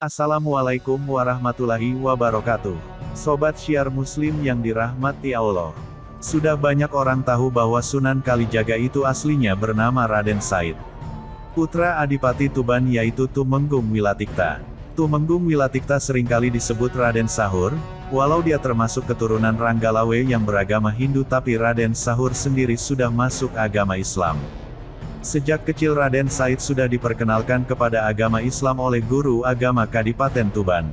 Assalamualaikum warahmatullahi wabarakatuh. Sobat Syiar Muslim yang dirahmati Allah. Sudah banyak orang tahu bahwa Sunan Kalijaga itu aslinya bernama Raden Said. Putra Adipati Tuban yaitu Tumenggung Wilatikta. Tumenggung Wilatikta seringkali disebut Raden Sahur, walau dia termasuk keturunan Ranggalawe yang beragama Hindu, tapi Raden Sahur sendiri sudah masuk agama Islam. Sejak kecil Raden Said sudah diperkenalkan kepada agama Islam oleh guru agama Kadipaten Tuban.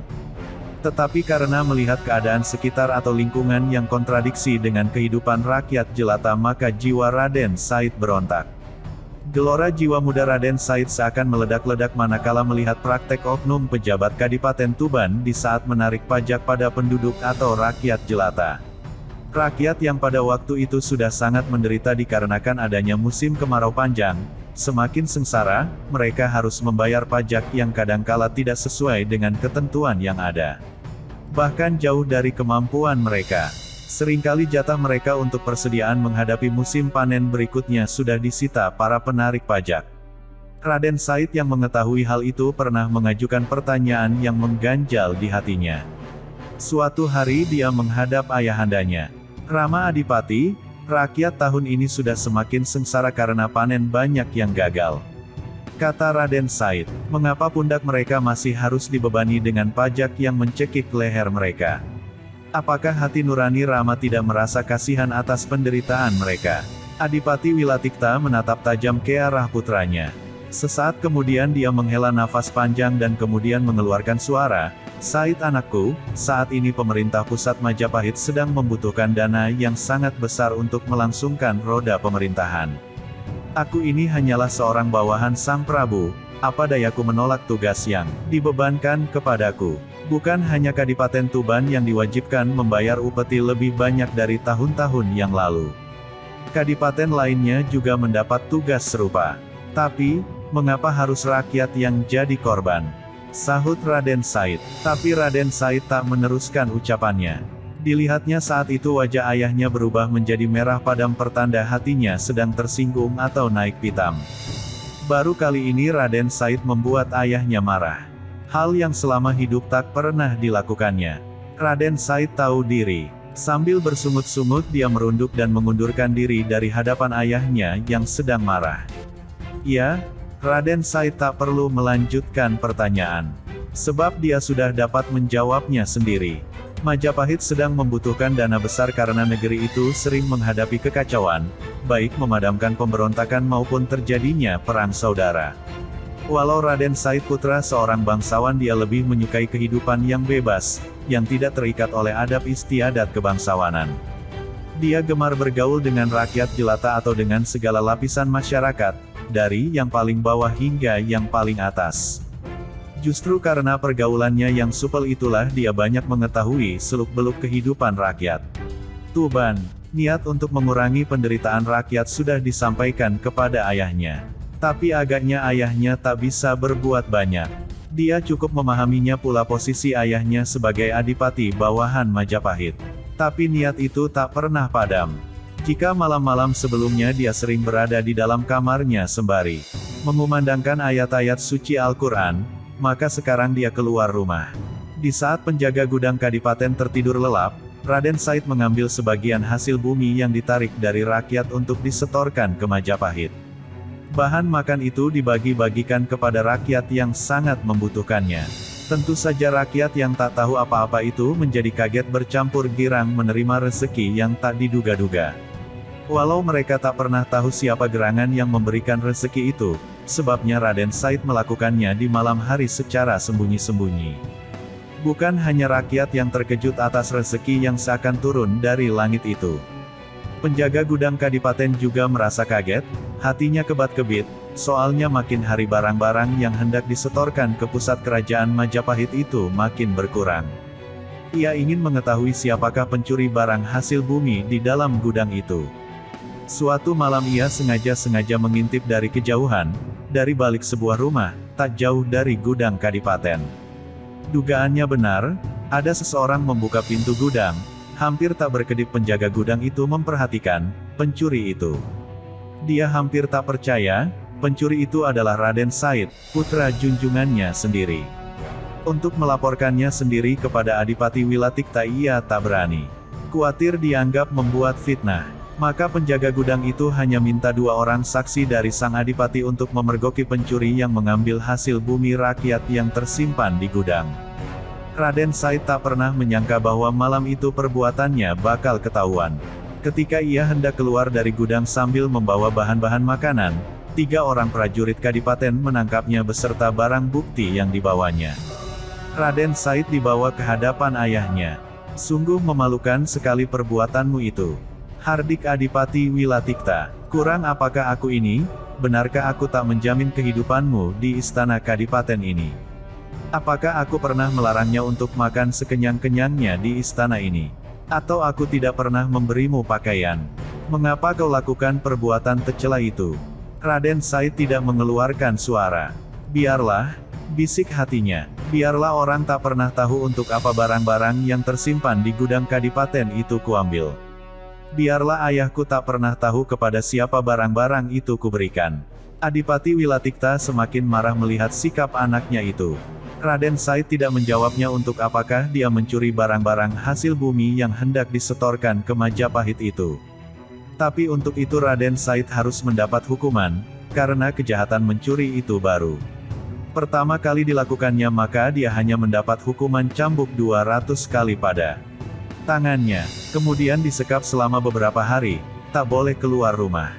Tetapi karena melihat keadaan sekitar atau lingkungan yang kontradiksi dengan kehidupan rakyat jelata, maka jiwa Raden Said berontak. Gelora jiwa muda Raden Said seakan meledak-ledak manakala melihat praktek oknum pejabat Kadipaten Tuban di saat menarik pajak pada penduduk atau rakyat jelata. Rakyat yang pada waktu itu sudah sangat menderita dikarenakan adanya musim kemarau panjang. Semakin sengsara, mereka harus membayar pajak yang kadangkala tidak sesuai dengan ketentuan yang ada. Bahkan jauh dari kemampuan mereka. Seringkali jatah mereka untuk persediaan menghadapi musim panen berikutnya sudah disita para penarik pajak. Raden Said yang mengetahui hal itu pernah mengajukan pertanyaan yang mengganjal di hatinya. Suatu hari dia menghadap ayahandanya. Rama Adipati, rakyat tahun ini sudah semakin sengsara karena panen banyak yang gagal. Kata Raden Said, mengapa pundak mereka masih harus dibebani dengan pajak yang mencekik leher mereka? Apakah hati nurani Rama tidak merasa kasihan atas penderitaan mereka? Adipati Wilatikta menatap tajam ke arah putranya. Sesaat kemudian dia menghela nafas panjang dan kemudian mengeluarkan suara, "Said anakku, saat ini pemerintah pusat Majapahit sedang membutuhkan dana yang sangat besar untuk melangsungkan roda pemerintahan. Aku ini hanyalah seorang bawahan Sang Prabu, apa dayaku menolak tugas yang dibebankan kepadaku. Bukan hanya Kadipaten Tuban yang diwajibkan membayar upeti lebih banyak dari tahun-tahun yang lalu. Kadipaten lainnya juga mendapat tugas serupa. Tapi, mengapa harus rakyat yang jadi korban?" Sahut Raden Said. Tapi Raden Said tak meneruskan ucapannya. Dilihatnya saat itu wajah ayahnya berubah menjadi merah padam, pertanda hatinya sedang tersinggung atau naik pitam. Baru kali ini Raden Said membuat ayahnya marah. Hal yang selama hidup tak pernah dilakukannya. Raden Said tahu diri. Sambil bersungut-sungut dia merunduk dan mengundurkan diri dari hadapan ayahnya yang sedang marah. Ya, Raden Said tak perlu melanjutkan pertanyaan. Sebab dia sudah dapat menjawabnya sendiri. Majapahit sedang membutuhkan dana besar karena negeri itu sering menghadapi kekacauan, baik memadamkan pemberontakan maupun terjadinya perang saudara. Walau Raden Said putra seorang bangsawan, dia lebih menyukai kehidupan yang bebas, yang tidak terikat oleh adab istiadat kebangsawanan. Dia gemar bergaul dengan rakyat jelata atau dengan segala lapisan masyarakat, dari yang paling bawah hingga yang paling atas. Justru karena pergaulannya yang supel itulah dia banyak mengetahui seluk-beluk kehidupan rakyat. Tuban, niat untuk mengurangi penderitaan rakyat sudah disampaikan kepada ayahnya. Tapi agaknya ayahnya tak bisa berbuat banyak. Dia cukup memahaminya pula posisi ayahnya sebagai adipati bawahan Majapahit. Tapi niat itu tak pernah padam. Jika malam-malam sebelumnya dia sering berada di dalam kamarnya sembari mengumandangkan ayat-ayat suci Al-Quran, maka sekarang dia keluar rumah. Di saat penjaga gudang Kadipaten tertidur lelap, Raden Said mengambil sebagian hasil bumi yang ditarik dari rakyat untuk disetorkan ke Majapahit. Bahan makan itu dibagi-bagikan kepada rakyat yang sangat membutuhkannya. Tentu saja rakyat yang tak tahu apa-apa itu menjadi kaget bercampur girang menerima rezeki yang tak diduga-duga. Walau mereka tak pernah tahu siapa gerangan yang memberikan rezeki itu, sebabnya Raden Said melakukannya di malam hari secara sembunyi-sembunyi. Bukan hanya rakyat yang terkejut atas rezeki yang seakan turun dari langit itu. Penjaga gudang Kadipaten juga merasa kaget, hatinya kebat-kebit, soalnya makin hari barang-barang yang hendak disetorkan ke pusat kerajaan Majapahit itu makin berkurang. Ia ingin mengetahui siapakah pencuri barang hasil bumi di dalam gudang itu. Suatu malam ia sengaja mengintip dari kejauhan, dari balik sebuah rumah, tak jauh dari gudang Kadipaten. Dugaannya benar, ada seseorang membuka pintu gudang. Hampir tak berkedip penjaga gudang itu memperhatikan pencuri itu. Dia hampir tak percaya, pencuri itu adalah Raden Said, putra junjungannya sendiri. Untuk melaporkannya sendiri kepada Adipati Wilatikta ia tak berani. Khawatir dianggap membuat fitnah. Maka penjaga gudang itu hanya minta 2 orang saksi dari sang adipati untuk memergoki pencuri yang mengambil hasil bumi rakyat yang tersimpan di gudang. Raden Said tak pernah menyangka bahwa malam itu perbuatannya bakal ketahuan. Ketika ia hendak keluar dari gudang sambil membawa bahan-bahan makanan, 3 orang prajurit kadipaten menangkapnya beserta barang bukti yang dibawanya. Raden Said dibawa ke hadapan ayahnya. Sungguh memalukan sekali perbuatanmu itu. Hardik Adipati Wilatikta, kurang apakah aku ini? Benarkah aku tak menjamin kehidupanmu di istana kadipaten ini? Apakah aku pernah melarangnya untuk makan sekenyang-kenyangnya di istana ini? Atau aku tidak pernah memberimu pakaian? Mengapa kau lakukan perbuatan tercela itu? Raden Said tidak mengeluarkan suara. Biarlah, bisik hatinya, biarlah orang tak pernah tahu untuk apa barang-barang yang tersimpan di gudang kadipaten itu kuambil. Biarlah ayahku tak pernah tahu kepada siapa barang-barang itu kuberikan. Adipati Wilatikta semakin marah melihat sikap anaknya itu. Raden Said tidak menjawabnya untuk apakah dia mencuri barang-barang hasil bumi yang hendak disetorkan ke Majapahit itu. Tapi untuk itu Raden Said harus mendapat hukuman, karena kejahatan mencuri itu baru pertama kali dilakukannya, maka dia hanya mendapat hukuman cambuk 200 kali pada tangannya, kemudian disekap selama beberapa hari, tak boleh keluar rumah.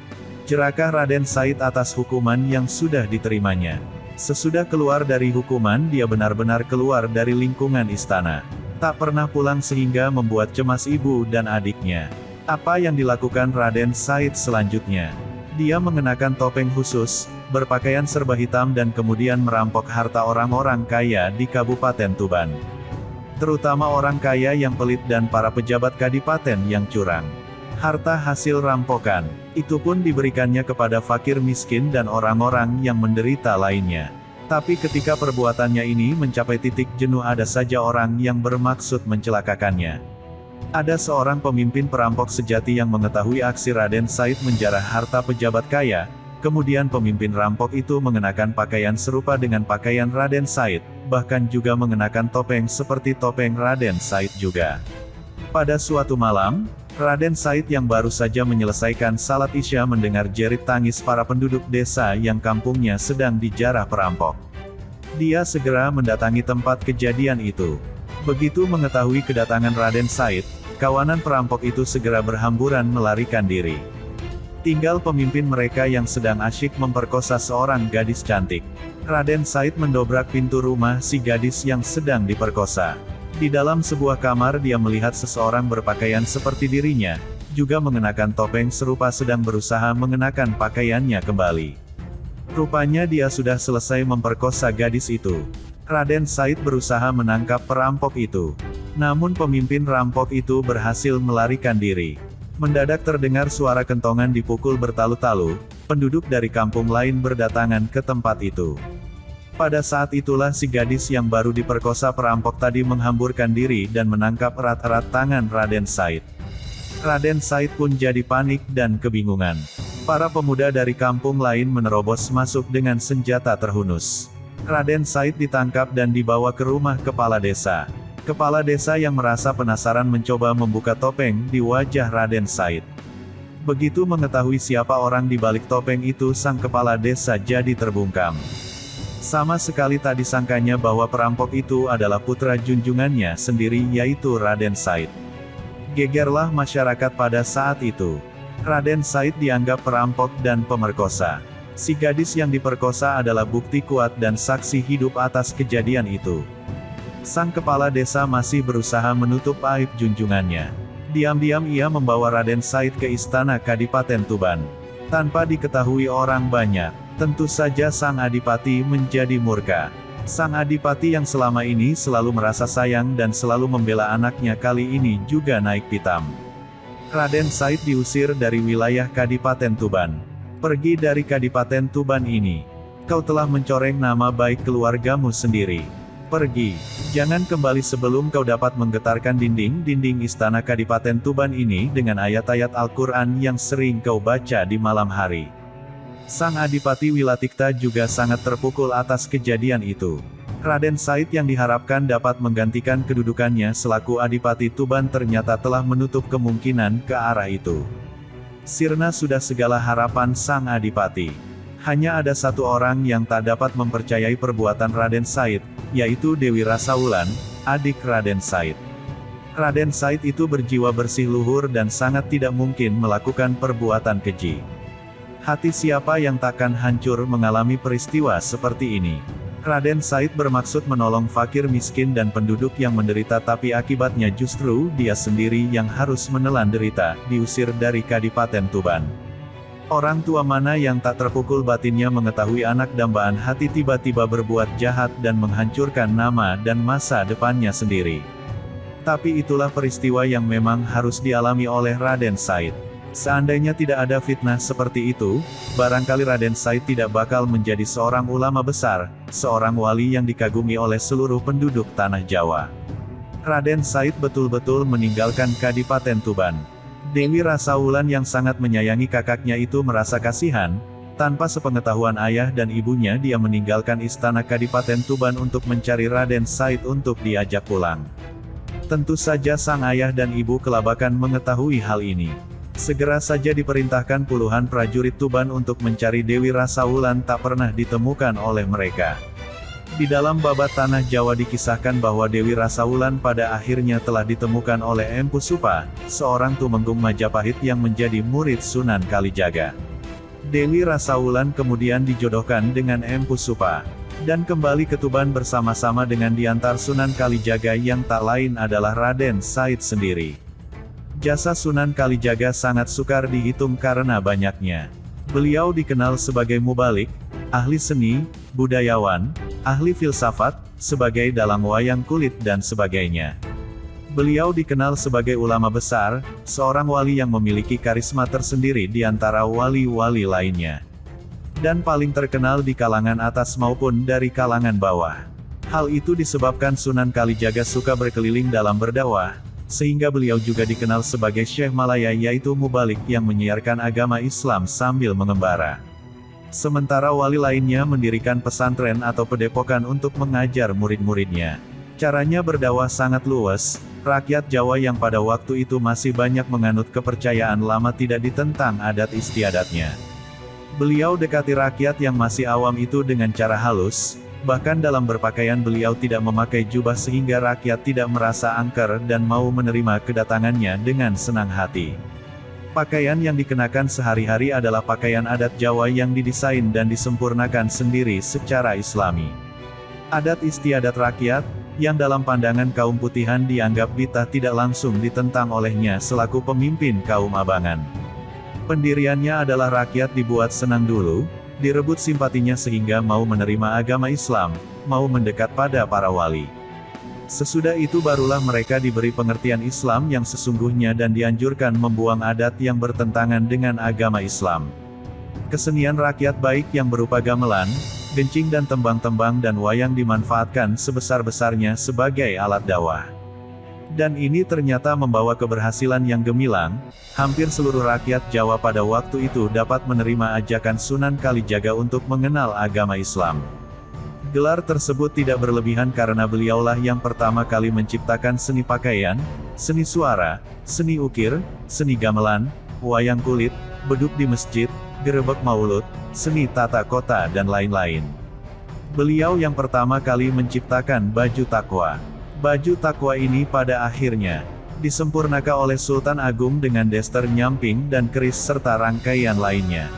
Jerakah Raden Said atas hukuman yang sudah diterimanya. Sesudah keluar dari hukuman dia benar-benar keluar dari lingkungan istana. Tak pernah pulang sehingga membuat cemas ibu dan adiknya. Apa yang dilakukan Raden Said selanjutnya? Dia mengenakan topeng khusus, berpakaian serba hitam dan kemudian merampok harta orang-orang kaya di Kabupaten Tuban. Terutama orang kaya yang pelit dan para pejabat kadipaten yang curang. Harta hasil rampokan, itu pun diberikannya kepada fakir miskin dan orang-orang yang menderita lainnya. Tapi ketika perbuatannya ini mencapai titik jenuh ada saja orang yang bermaksud mencelakakannya. Ada seorang pemimpin perampok sejati yang mengetahui aksi Raden Said menjarah harta pejabat kaya, kemudian pemimpin rampok itu mengenakan pakaian serupa dengan pakaian Raden Said, bahkan juga mengenakan topeng seperti topeng Raden Said juga. Pada suatu malam, Raden Said yang baru saja menyelesaikan salat Isya mendengar jerit tangis para penduduk desa yang kampungnya sedang dijarah perampok. Dia segera mendatangi tempat kejadian itu. Begitu mengetahui kedatangan Raden Said, kawanan perampok itu segera berhamburan melarikan diri. Tinggal pemimpin mereka yang sedang asyik memperkosa seorang gadis cantik. Raden Said mendobrak pintu rumah si gadis yang sedang diperkosa. Di dalam sebuah kamar dia melihat seseorang berpakaian seperti dirinya, juga mengenakan topeng serupa sedang berusaha mengenakan pakaiannya kembali. Rupanya dia sudah selesai memperkosa gadis itu. Raden Said berusaha menangkap perampok itu. Namun pemimpin rampok itu berhasil melarikan diri. Mendadak terdengar suara kentongan dipukul bertalu-talu, penduduk dari kampung lain berdatangan ke tempat itu. Pada saat itulah si gadis yang baru diperkosa perampok tadi menghamburkan diri dan menangkap erat-erat tangan Raden Said. Raden Said pun jadi panik dan kebingungan. Para pemuda dari kampung lain menerobos masuk dengan senjata terhunus. Raden Said ditangkap dan dibawa ke rumah kepala desa. Kepala desa yang merasa penasaran mencoba membuka topeng di wajah Raden Said. Begitu mengetahui siapa orang di balik topeng itu, sang kepala desa jadi terbungkam. Sama sekali tak disangkanya bahwa perampok itu adalah putra junjungannya sendiri, yaitu Raden Said. Gegerlah masyarakat pada saat itu. Raden Said dianggap perampok dan pemerkosa. Si gadis yang diperkosa adalah bukti kuat dan saksi hidup atas kejadian itu. Sang kepala desa masih berusaha menutup aib junjungannya. Diam-diam ia membawa Raden Said ke istana Kadipaten Tuban. Tanpa diketahui orang banyak, tentu saja sang adipati menjadi murka. Sang adipati yang selama ini selalu merasa sayang dan selalu membela anaknya kali ini juga naik pitam. Raden Said diusir dari wilayah Kadipaten Tuban. Pergi dari Kadipaten Tuban ini. Kau telah mencoreng nama baik keluargamu sendiri. Pergi. Jangan kembali sebelum kau dapat menggetarkan dinding-dinding istana Kadipaten Tuban ini dengan ayat-ayat Al-Quran yang sering kau baca di malam hari. Sang Adipati Wilatikta juga sangat terpukul atas kejadian itu. Raden Said yang diharapkan dapat menggantikan kedudukannya selaku Adipati Tuban ternyata telah menutup kemungkinan ke arah itu. Sirna sudah segala harapan sang Adipati. Hanya ada satu orang yang tak dapat mempercayai perbuatan Raden Said, yaitu Dewi Rasaulan, adik Raden Said. Raden Said itu berjiwa bersih luhur dan sangat tidak mungkin melakukan perbuatan keji. Hati siapa yang takkan hancur mengalami peristiwa seperti ini? Raden Said bermaksud menolong fakir miskin dan penduduk yang menderita, tapi akibatnya justru dia sendiri yang harus menelan derita, diusir dari Kadipaten Tuban. Orang tua mana yang tak terpukul batinnya mengetahui anak dambaan hati tiba-tiba berbuat jahat dan menghancurkan nama dan masa depannya sendiri. Tapi itulah peristiwa yang memang harus dialami oleh Raden Said. Seandainya tidak ada fitnah seperti itu, barangkali Raden Said tidak bakal menjadi seorang ulama besar, seorang wali yang dikagumi oleh seluruh penduduk tanah Jawa. Raden Said betul-betul meninggalkan Kadipaten Tuban. Dewi Rasaulan yang sangat menyayangi kakaknya itu merasa kasihan, tanpa sepengetahuan ayah dan ibunya dia meninggalkan istana Kadipaten Tuban untuk mencari Raden Said untuk diajak pulang. Tentu saja sang ayah dan ibu kelabakan mengetahui hal ini. Segera saja diperintahkan puluhan prajurit Tuban untuk mencari Dewi Rasaulan, tak pernah ditemukan oleh mereka. Di dalam babat Tanah Jawa dikisahkan bahwa Dewi Rasaulan pada akhirnya telah ditemukan oleh Empu Supa, seorang tumenggung Majapahit yang menjadi murid Sunan Kalijaga. Dewi Rasaulan kemudian dijodohkan dengan Empu Supa, dan kembali ke Tuban bersama-sama dengan diantar Sunan Kalijaga yang tak lain adalah Raden Said sendiri. Jasa Sunan Kalijaga sangat sukar dihitung karena banyaknya. Beliau dikenal sebagai mubalik, ahli seni, budayawan, ahli filsafat, sebagai dalang wayang kulit dan sebagainya. Beliau dikenal sebagai ulama besar, seorang wali yang memiliki karisma tersendiri di antara wali-wali lainnya. Dan paling terkenal di kalangan atas maupun dari kalangan bawah. Hal itu disebabkan Sunan Kalijaga suka berkeliling dalam berdakwah, sehingga beliau juga dikenal sebagai Syekh Malaya, yaitu mubalik yang menyiarkan agama Islam sambil mengembara. Sementara wali lainnya mendirikan pesantren atau padepokan untuk mengajar murid-muridnya. Caranya berdakwah sangat luas, rakyat Jawa yang pada waktu itu masih banyak menganut kepercayaan lama tidak ditentang adat istiadatnya. Beliau dekati rakyat yang masih awam itu dengan cara halus. Bahkan dalam berpakaian beliau tidak memakai jubah sehingga rakyat tidak merasa angker dan mau menerima kedatangannya dengan senang hati. Pakaian yang dikenakan sehari-hari adalah pakaian adat Jawa yang didesain dan disempurnakan sendiri secara Islami. Adat istiadat rakyat, yang dalam pandangan kaum putihan dianggap bid'ah, tidak langsung ditentang olehnya selaku pemimpin kaum abangan. Pendiriannya adalah rakyat dibuat senang dulu, direbut simpatinya sehingga mau menerima agama Islam, mau mendekat pada para wali. Sesudah itu barulah mereka diberi pengertian Islam yang sesungguhnya dan dianjurkan membuang adat yang bertentangan dengan agama Islam. Kesenian rakyat baik yang berupa gamelan, gencing dan tembang-tembang dan wayang dimanfaatkan sebesar-besarnya sebagai alat dakwah. Dan ini ternyata membawa keberhasilan yang gemilang. Hampir seluruh rakyat Jawa pada waktu itu dapat menerima ajakan Sunan Kalijaga untuk mengenal agama Islam. Gelar tersebut tidak berlebihan karena beliaulah yang pertama kali menciptakan seni pakaian, seni suara, seni ukir, seni gamelan, wayang kulit, beduk di masjid, gerebek maulud, seni tata kota dan lain-lain. Beliau yang pertama kali menciptakan baju takwa. Baju takwa ini pada akhirnya disempurnakan oleh Sultan Agung dengan daster nyamping dan keris serta rangkaian lainnya.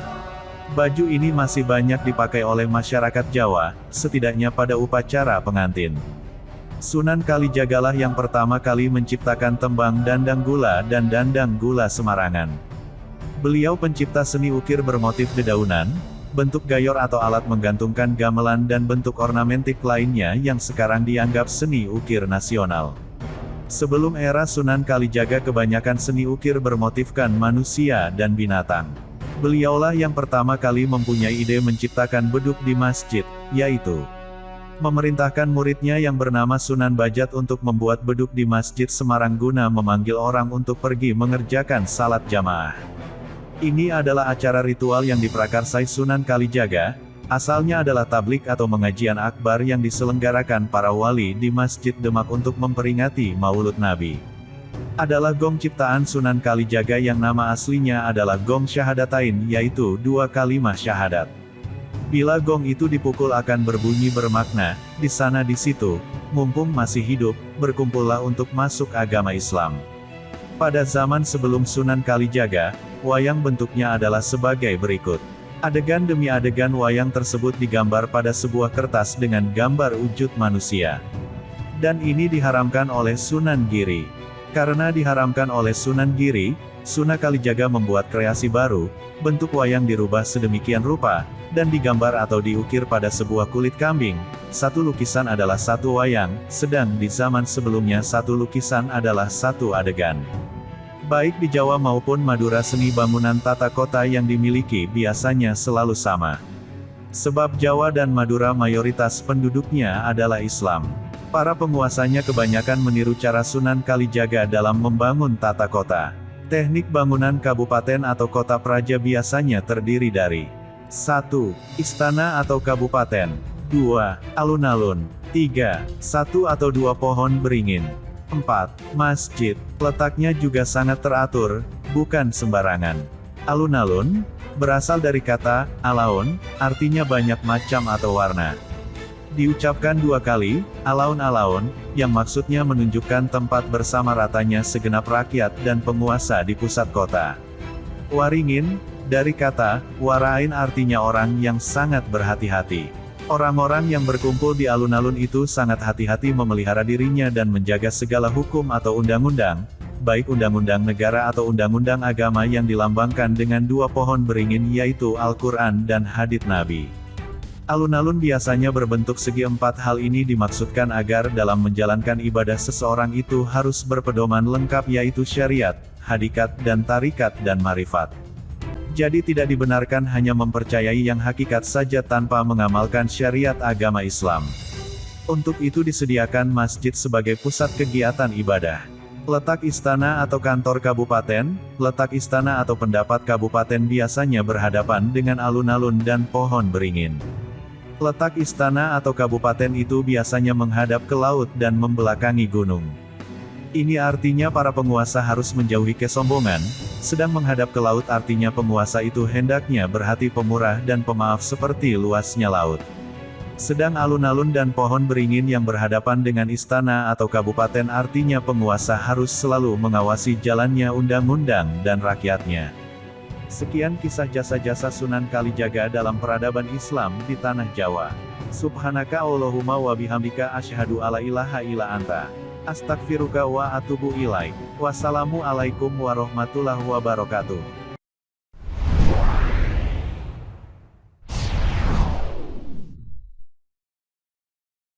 Baju ini masih banyak dipakai oleh masyarakat Jawa, setidaknya pada upacara pengantin. Sunan Kalijagalah yang pertama kali menciptakan tembang Dandang Gula dan Dandang Gula Semarangan. Beliau pencipta seni ukir bermotif dedaunan, bentuk gayor atau alat menggantungkan gamelan dan bentuk ornamentik lainnya yang sekarang dianggap seni ukir nasional. Sebelum era Sunan Kalijaga kebanyakan seni ukir bermotifkan manusia dan binatang. Beliaulah yang pertama kali mempunyai ide menciptakan beduk di masjid, yaitu memerintahkan muridnya yang bernama Sunan Bajat untuk membuat beduk di Masjid Semarang guna memanggil orang untuk pergi mengerjakan salat jamaah. Ini adalah acara ritual yang diprakarsai Sunan Kalijaga, Asalnya adalah tablik atau mengajian akbar yang diselenggarakan para wali di Masjid Demak untuk memperingati Maulud Nabi. Adalah gong ciptaan Sunan Kalijaga yang nama aslinya adalah gong syahadatain, yaitu 2 kalimat syahadat. Bila gong itu dipukul akan berbunyi bermakna, di sana di situ, mumpung masih hidup, berkumpullah untuk masuk agama Islam. Pada zaman sebelum Sunan Kalijaga, wayang bentuknya adalah sebagai berikut. Adegan demi adegan wayang tersebut digambar pada sebuah kertas dengan gambar wujud manusia. Dan ini diharamkan oleh Sunan Giri. Karena diharamkan oleh Sunan Giri, Sunan Kalijaga membuat kreasi baru, bentuk wayang dirubah sedemikian rupa, dan digambar atau diukir pada sebuah kulit kambing. Satu lukisan adalah satu wayang, sedang di zaman sebelumnya satu lukisan adalah satu adegan. Baik di Jawa maupun Madura seni bangunan tata kota yang dimiliki biasanya selalu sama. Sebab Jawa dan Madura mayoritas penduduknya adalah Islam. Para penguasanya kebanyakan meniru cara Sunan Kalijaga dalam membangun tata kota. Teknik bangunan kabupaten atau kota praja biasanya terdiri dari 1. Istana atau kabupaten 2. Alun-alun 3. 1 atau 2 pohon beringin 4. Masjid. Letaknya juga sangat teratur, bukan sembarangan. Alun-alun, berasal dari kata, alaun, artinya banyak macam atau warna. Diucapkan 2 kali, alaun-alaun, yang maksudnya menunjukkan tempat bersama ratanya segenap rakyat dan penguasa di pusat kota. Waringin, dari kata, warain artinya orang yang sangat berhati-hati. Orang-orang yang berkumpul di alun-alun itu sangat hati-hati memelihara dirinya dan menjaga segala hukum atau undang-undang, baik undang-undang negara atau undang-undang agama yang dilambangkan dengan 2 pohon beringin yaitu Al-Quran dan Hadits Nabi. Alun-alun biasanya berbentuk segi 4. Hal ini dimaksudkan agar dalam menjalankan ibadah seseorang itu harus berpedoman lengkap yaitu syariat, hakikat dan tarikat dan marifat. Jadi tidak dibenarkan hanya mempercayai yang hakikat saja tanpa mengamalkan syariat agama Islam. Untuk itu disediakan masjid sebagai pusat kegiatan ibadah. Letak istana atau kantor kabupaten, letak istana atau pendapat kabupaten biasanya berhadapan dengan alun-alun dan pohon beringin. Letak istana atau kabupaten itu biasanya menghadap ke laut dan membelakangi gunung. Ini artinya para penguasa harus menjauhi kesombongan, sedang menghadap ke laut artinya penguasa itu hendaknya berhati pemurah dan pemaaf seperti luasnya laut. Sedang alun-alun dan pohon beringin yang berhadapan dengan istana atau kabupaten artinya penguasa harus selalu mengawasi jalannya undang-undang dan rakyatnya. Sekian kisah jasa-jasa Sunan Kalijaga dalam peradaban Islam di Tanah Jawa. Subhanaka Allahumma wa bihamdika asyhadu alla ilaha illa anta. Astagfiruka wa atubu ilaik. Wassalamualaikum warahmatullahi wabarakatuh.